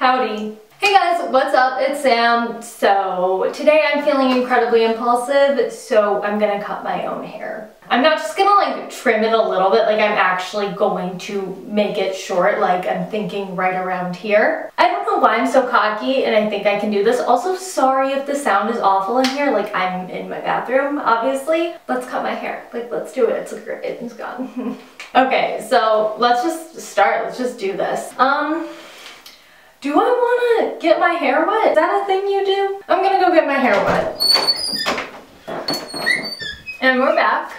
Howdy. Hey guys, what's up? It's Sam. So today I'm feeling incredibly impulsive, so I'm gonna cut my own hair. I'm not just gonna like trim it a little bit, like I'm actually going to make it short, like I'm thinking right around here. I don't know why I'm so cocky and I think I can do this. Also, sorry if the sound is awful in here, like I'm in my bathroom, obviously. Let's cut my hair, like let's do it. It's gone. Okay, so let's just start, let's just do this. Do I want to get my hair wet? Is that a thing you do? I'm gonna go get my hair wet. And we're back.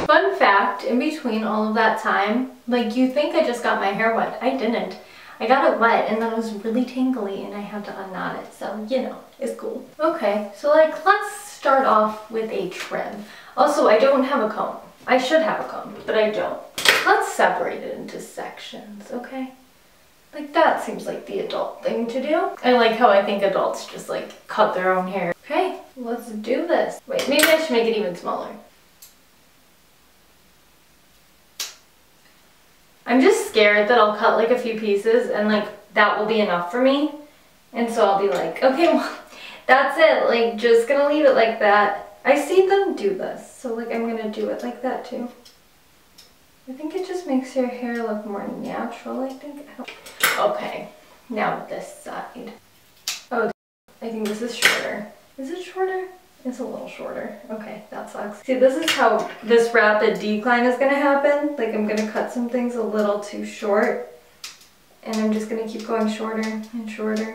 Fun fact, in between all of that time, like you think I just got my hair wet. I didn't. I got it wet and then it was really tangly and I had to unknot it. So, you know, it's cool. Okay, so like let's start off with a trim. Also, I don't have a comb. I should have a comb, but I don't. Let's separate it into sections, okay? Like that seems like the adult thing to do. I like how I think adults just like cut their own hair. Okay, let's do this. Wait, maybe I should make it even smaller. I'm just scared that I'll cut like a few pieces and like that will be enough for me. And so I'll be like, okay, well, that's it. Like just gonna leave it like that. I see them do this, so like I'm gonna do it like that too. I think it just makes your hair look more natural, I think. Okay, now this side. Oh, I think this is shorter. Is it shorter? It's a little shorter. Okay, that sucks. See, this is how this rapid decline is gonna happen. Like I'm gonna cut some things a little too short and I'm just gonna keep going shorter and shorter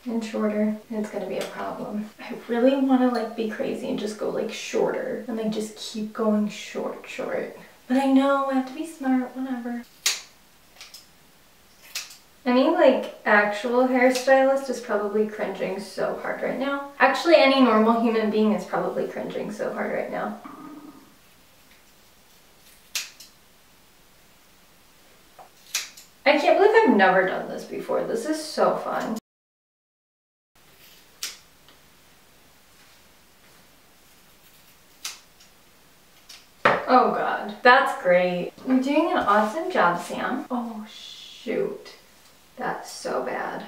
and shorter. And it's gonna be a problem. I really wanna like be crazy and just go like shorter and like just keep going short. But I know I have to be smart, whatever. Any like actual hairstylist is probably cringing so hard right now. Actually, any normal human being is probably cringing so hard right now. I can't believe I've never done this before. This is so fun. Oh god, that's great. You're doing an awesome job, Sam. Oh shoot, that's so bad.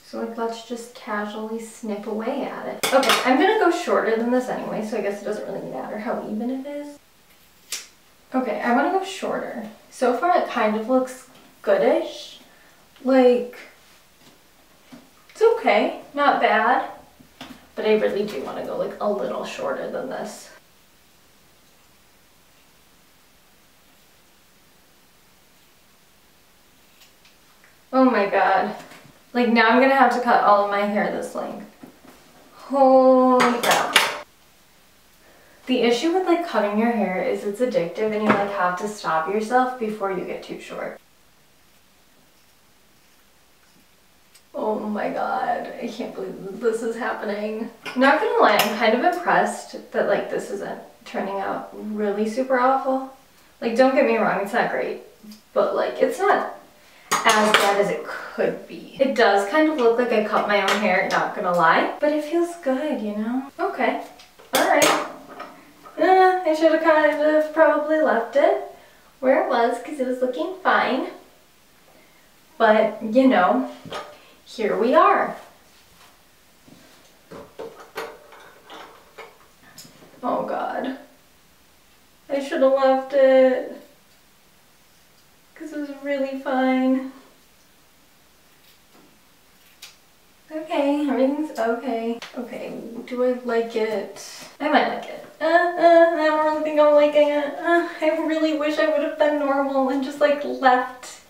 So like let's just casually snip away at it. Okay, I'm gonna go shorter than this anyway, so I guess it doesn't really matter how even it is. Okay, I wanna go shorter. So far it kind of looks goodish. Like, it's okay, not bad. But I really do wanna go like a little shorter than this. Oh my god. Like now I'm gonna have to cut all of my hair this length. Holy crap. The issue with like cutting your hair is it's addictive and you like have to stop yourself before you get too short. Oh my god, I can't believe this is happening. I'm not gonna lie, I'm kind of impressed that like this isn't turning out really super awful. Like don't get me wrong, it's not great, but like it's not as bad as it could be. It does kind of look like I cut my own hair, not gonna lie, but it feels good, you know? Okay, alright. I should have kind of probably left it where it was because it was looking fine. But, you know, here we are. Oh god. I should have left it. Because it was really fine. Okay, everything's okay. Okay, do I like it? I might like it. I don't really think I'm liking it. I really wish I would have been normal and just like left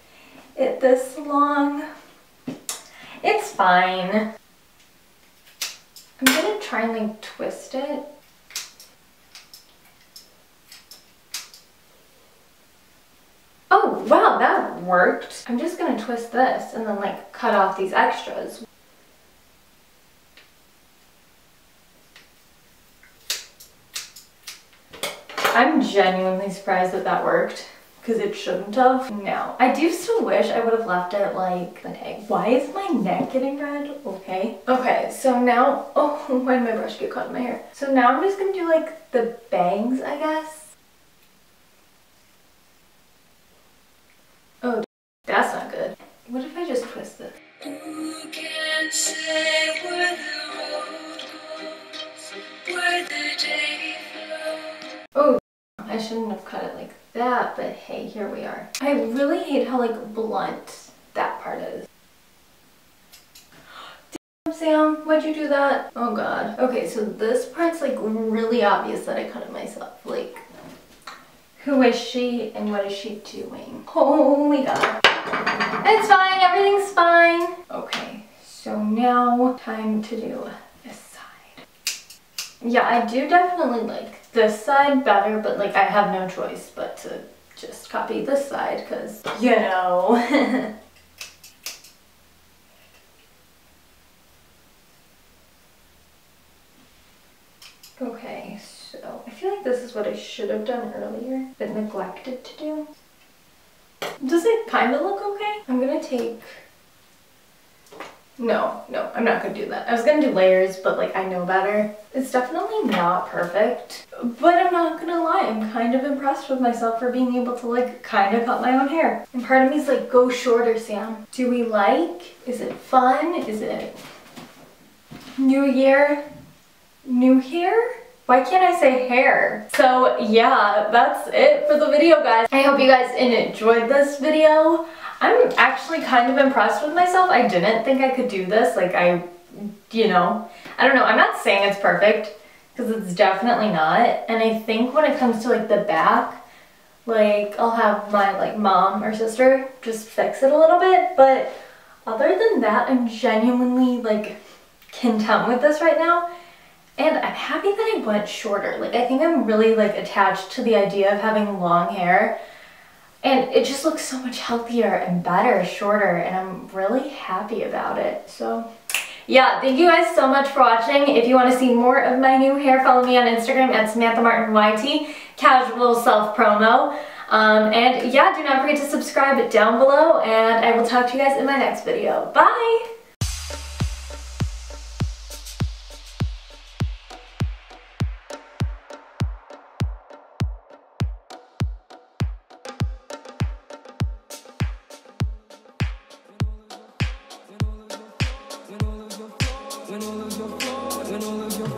it this long. It's fine. I'm gonna try and like twist it. Oh wow, that worked. I'm just gonna twist this and then like cut off these extras. I'm genuinely surprised that that worked because it shouldn't have. No, I do still wish I would have left it like an egg. Why is my neck getting red? Okay. Okay, so now, oh, why did my brush get caught in my hair? So now I'm just gonna do like the bangs, I guess. Oh, that's not good. I really hate how like blunt that part is. Damn, Sam, why'd you do that? Oh god. Okay, so this part's like really obvious that I cut it myself. Like, who is she and what is she doing? Holy god. It's fine, everything's fine. Okay, so now time to do this side. Yeah, I do definitely like this side better, but like I have no choice but to just copy this side because, you know. Okay, so I feel like this is what I should have done earlier, but neglected to do. Does it kind of look okay? I'm gonna take... No, I'm not gonna do that. I was gonna do layers, but like I know better. It's definitely not perfect, but I'm not gonna lie, I'm kind of impressed with myself for being able to like kind of cut my own hair. And part of me is like, go shorter, Sam. Do we like? Is it fun? Is it new year? New hair? Why can't I say hair? So yeah, that's it for the video, guys. I hope you guys enjoyed this video. I'm actually kind of impressed with myself. I didn't think I could do this. Like you know, I don't know. I'm not saying it's perfect because it's definitely not. And I think when it comes to like the back, like I'll have my like mom or sister just fix it a little bit. But other than that, I'm genuinely like content with this right now. And I'm happy that I went shorter. Like, I think I'm really, like, attached to the idea of having long hair. And it just looks so much healthier and better, shorter. And I'm really happy about it. So, yeah, thank you guys so much for watching. If you want to see more of my new hair, follow me on Instagram at Samantha Martin YT, casual self-promo. And, yeah, do not forget to subscribe down below. And I will talk to you guys in my next video. Bye! When all of your